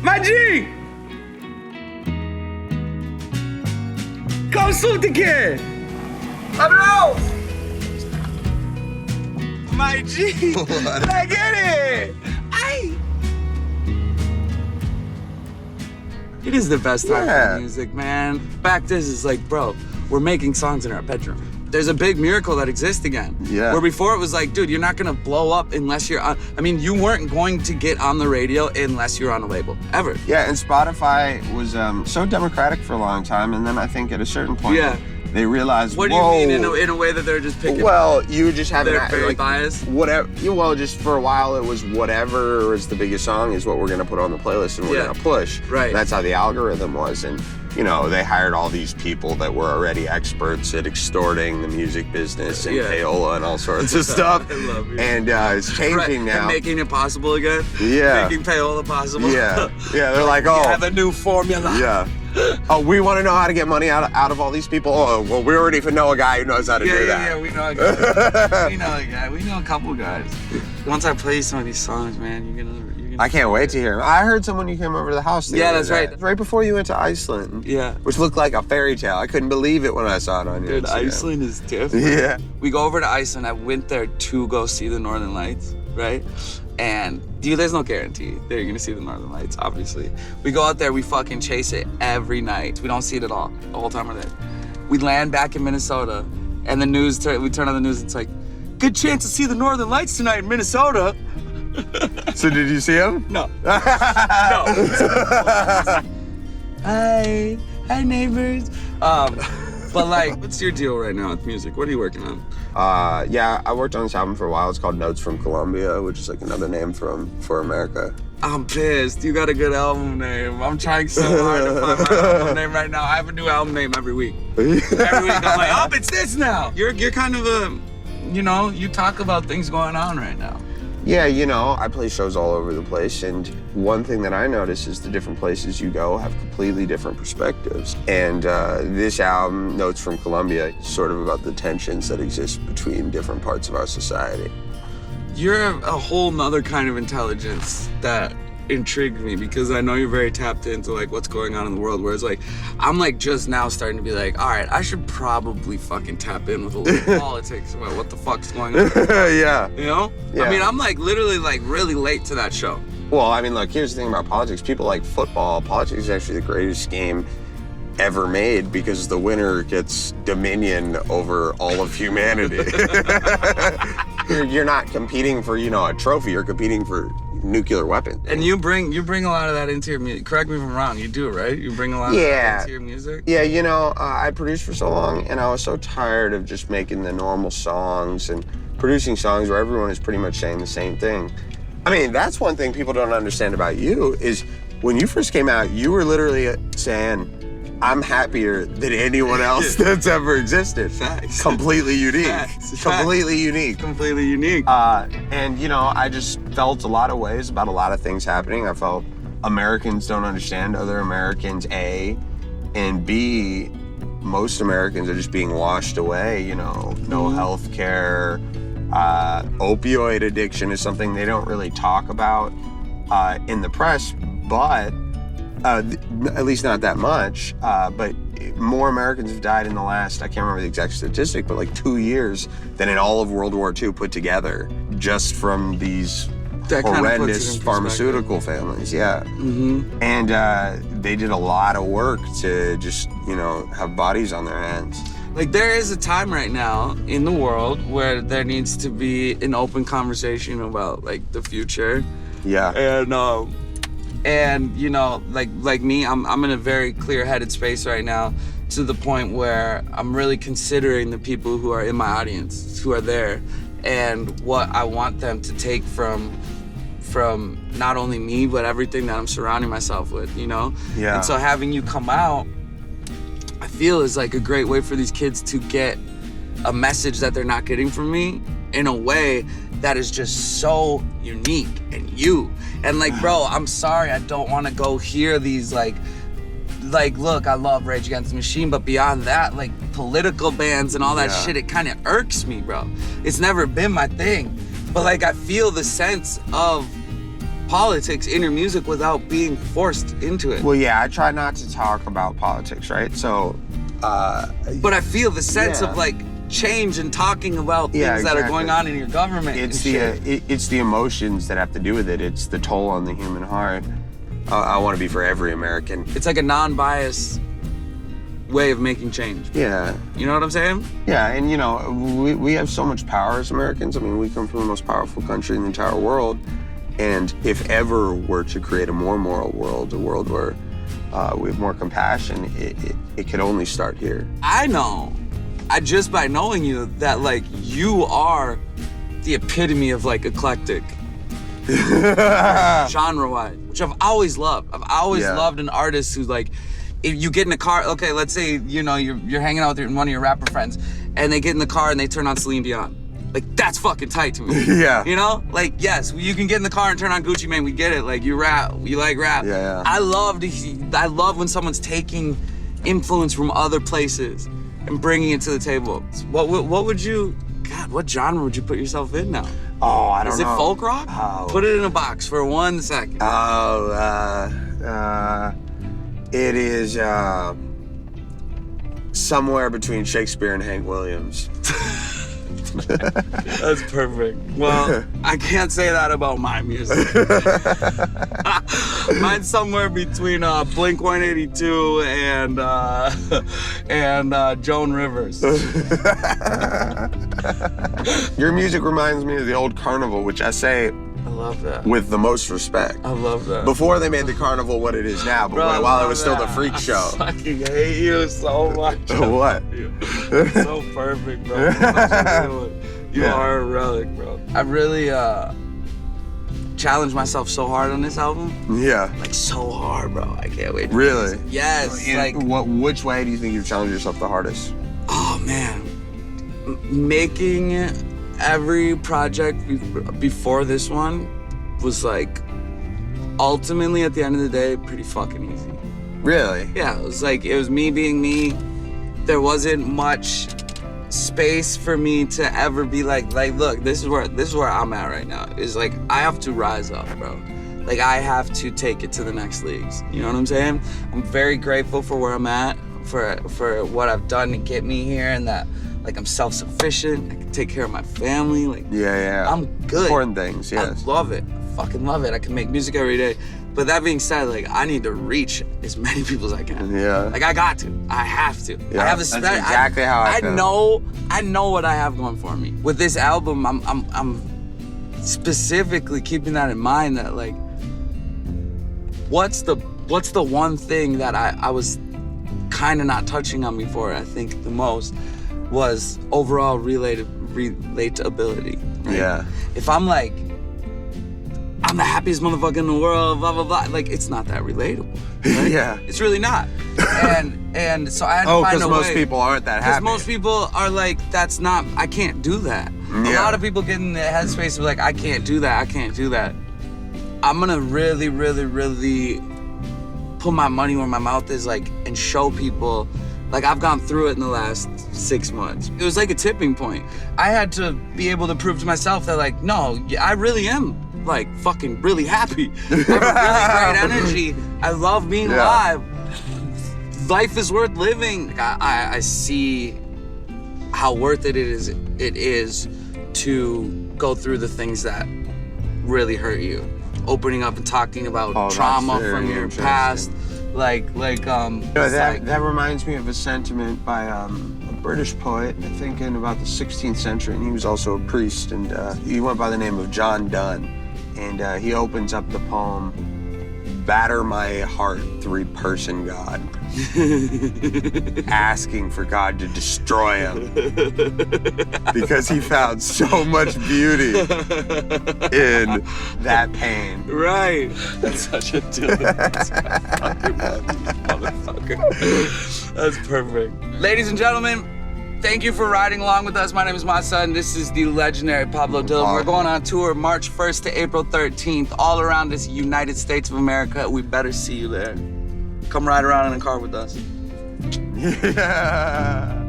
My G! Consulte que! Abro! My G! I get it! It is the best time for music, man. Fact is like, bro, we're making songs in our bedroom. There's a big miracle that exists again. Yeah. Where before it was like, dude, you're not gonna blow up unless you're on, I mean, you weren't going to get on the radio unless you're on a label, ever. Yeah, and Spotify was so democratic for a long time, and then I think at a certain point, they realized, what do you mean in a way that they're just picking? Well, you just have they're very biased. Whatever. Well, just for a while it was whatever is the biggest song is what we're gonna put on the playlist and we're gonna push. Right. That's how the algorithm was, and you know they hired all these people that were already experts at extorting the music business and payola and all sorts of stuff. I love you. And it's changing now. And making it possible again. Yeah. Making payola possible. Yeah. Yeah. They're like, oh, we have a new formula. Yeah. Oh, we want to know how to get money out of all these people? Oh, well, we already know a guy who knows how to do that. Yeah, we know a guy. We know a guy. We know a couple guys. Once I play some of these songs, man, you're gonna I can't wait to hear him. I heard someone you came over to the house the other day. Right. Right before you went to Iceland. Yeah. Which looked like a fairy tale. I couldn't believe it when I saw it on your Dude, Instagram. Iceland is different. Yeah. We go over to Iceland. I went there to go see the Northern Lights, right? And dude, there's no guarantee that you're gonna see the Northern Lights, obviously. We go out there, we fucking chase it every night. We don't see it at all, the whole time we're there. We land back in Minnesota, and the news, we turn on the news, it's like, good chance to see the Northern Lights tonight in Minnesota. So did you see him? No. No. Hi neighbors. But like, what's your deal right now with music? What are you working on? Yeah, I worked on this album for a while. It's called Notes from Colombia, which is like another name for America. I'm pissed. You got a good album name. I'm trying so hard to find my album name right now. I have a new album name every week. Every week I'm like, oh, it's this now. You're kind of a, you know, you talk about things going on right now. Yeah, you know, I play shows all over the place, and one thing that I notice is the different places you go have completely different perspectives. And this album, Notes from Colombia, is sort of about the tensions that exist between different parts of our society. You're a whole nother kind of intelligence that intrigued me, because I know you're very tapped into like what's going on in the world, whereas like I'm like just now starting to be like, all right, I should probably fucking tap in with a little politics about what the fuck's going on. Yeah. You know? Yeah. I mean, I'm like literally like really late to that show. Well, I mean, look, here's the thing about politics. People like football. Politics is actually the greatest game ever made because the winner gets dominion over all of humanity. You're not competing for, you know, a trophy. You're competing for nuclear weapons. And you bring a lot of that into your music. Correct me if I'm wrong. You do, right? You bring a lot of that into your music? Yeah, you know, I produced for so long, and I was so tired of just making the normal songs and producing songs where everyone is pretty much saying the same thing. I mean, that's one thing people don't understand about you is when you first came out, you were literally saying, I'm happier than anyone else that's ever existed. Facts. Completely unique. Facts. Completely unique. Completely unique. And, you know, I just felt a lot of ways about a lot of things happening. I felt Americans don't understand other Americans, A, and B, most Americans are just being washed away, you know, no health care. Opioid addiction is something they don't really talk about in the press, but at least not that much, but more Americans have died in the last, I can't remember the exact statistic, but like 2 years than in all of World War II put together, just from these horrendous pharmaceutical families, And they did a lot of work to just, you know, have bodies on their hands. Like, there is a time right now in the world where there needs to be an open conversation about, like, the future. Yeah. And you know, like me, I'm in a very clear-headed space right now, to the point where I'm really considering the people who are in my audience, who are there, and what I want them to take from not only me, but everything that I'm surrounding myself with, you know? Yeah. And so having you come out, I feel is like a great way for these kids to get a message that they're not getting from me in a way that is just so unique and you. And like, bro, I'm sorry, I don't want to go hear these like, look, I love Rage Against the Machine, but beyond that, like political bands and all that shit, it kind of irks me, bro. It's never been my thing. But like, I feel the sense of politics in your music without being forced into it. Well, yeah, I try not to talk about politics, right? So, but I feel the sense of like change and talking about things that are going on in your government. It's the emotions that have to do with it. It's the toll on the human heart. I want to be for every American. It's like a non-biased way of making change. Yeah. You know what I'm saying? Yeah, and you know, we have so much power as Americans. I mean, we come from the most powerful country in the entire world. And if ever we're to create a more moral world, a world where we have more compassion, it could only start here. I know, just by knowing you, that like you are the epitome of like eclectic. Genre-wise, which I've always loved. I've always loved an artist who's like, if you get in a car, okay, let's say, you know, you're hanging out with one of your rapper friends, and they get in the car and they turn on Celine Dion. Like, that's fucking tight to me. Yeah. You know? Like, yes, you can get in the car and turn on Gucci Mane, we get it. Like, you rap, you like rap. Yeah. I love when someone's taking influence from other places and bringing it to the table. What would you, God, what genre would you put yourself in now? Oh, I don't know. Is it folk rock? Oh. Put it in a box for 1 second. It is somewhere between Shakespeare and Hank Williams. That's perfect. Well, I can't say that about my music. Mine's somewhere between Blink 182 and Joan Rivers. Your music reminds me of the old carnival, which I say I love that. with the most respect. I love that. Before they made the carnival what it is now, but Bro, while it was still the freak show. I fucking hate you so much. What? You're so perfect, bro. You are a relic, bro. I really challenged myself so hard on this album. Yeah. Like so hard, bro. I can't wait. Really? Yes. Which way do you think you've challenged yourself the hardest? Oh man, making every project before this one was like, ultimately at the end of the day, pretty fucking easy. Really? Yeah, it was me being me. There wasn't much space for me to ever be like, look, this is where I'm at right now. Is like, I have to rise up, bro. Like, I have to take it to the next leagues. You know what I'm saying? I'm very grateful for where I'm at, for what I've done to get me here, and that, like, I'm self-sufficient. I can take care of my family. Like, yeah. I'm good. Important things, yes. I love it. I fucking love it. I can make music every day. But that being said, like, I need to reach as many people as I can. Yeah. Like, I got to. I have to. Yeah, I have that's exactly how I feel. I know what I have going for me. With this album, I'm specifically keeping that in mind, that like, what's the one thing that I was kind of not touching on before, I think the most, was overall relatability. Right? Yeah. If I'm like, I'm the happiest motherfucker in the world, blah, blah, blah. Like, it's not that relatable. Right? Yeah. It's really not. And so I had to find a way. Oh, because most people aren't that happy. Because most people are like, I can't do that. Yeah. A lot of people get in the headspace of like, I can't do that. I'm gonna really, really, really put my money where my mouth is, like, and show people, like, I've gone through it in the last 6 months. It was like a tipping point. I had to be able to prove to myself that, like, no, I really am, like, fucking really happy. I have really great energy. I love being alive. Life is worth living. Like, I see how worth it is to go through the things that really hurt you. Opening up and talking about trauma from your past. That reminds me of a sentiment by a British poet, I think in about the 16th century, and he was also a priest, and he went by the name of John Donne. And he opens up the poem, "Batter my heart, three-person God," asking for God to destroy him because he found so much beauty in that pain. Right. That's such a motherfucker. That's perfect. Ladies and gentlemen, thank you for riding along with us. My name is Masa, and this is the legendary Pablo Dylan. We're going on tour March 1st to April 13th, all around this United States of America. We better see you there. Come ride around in a car with us. Yeah.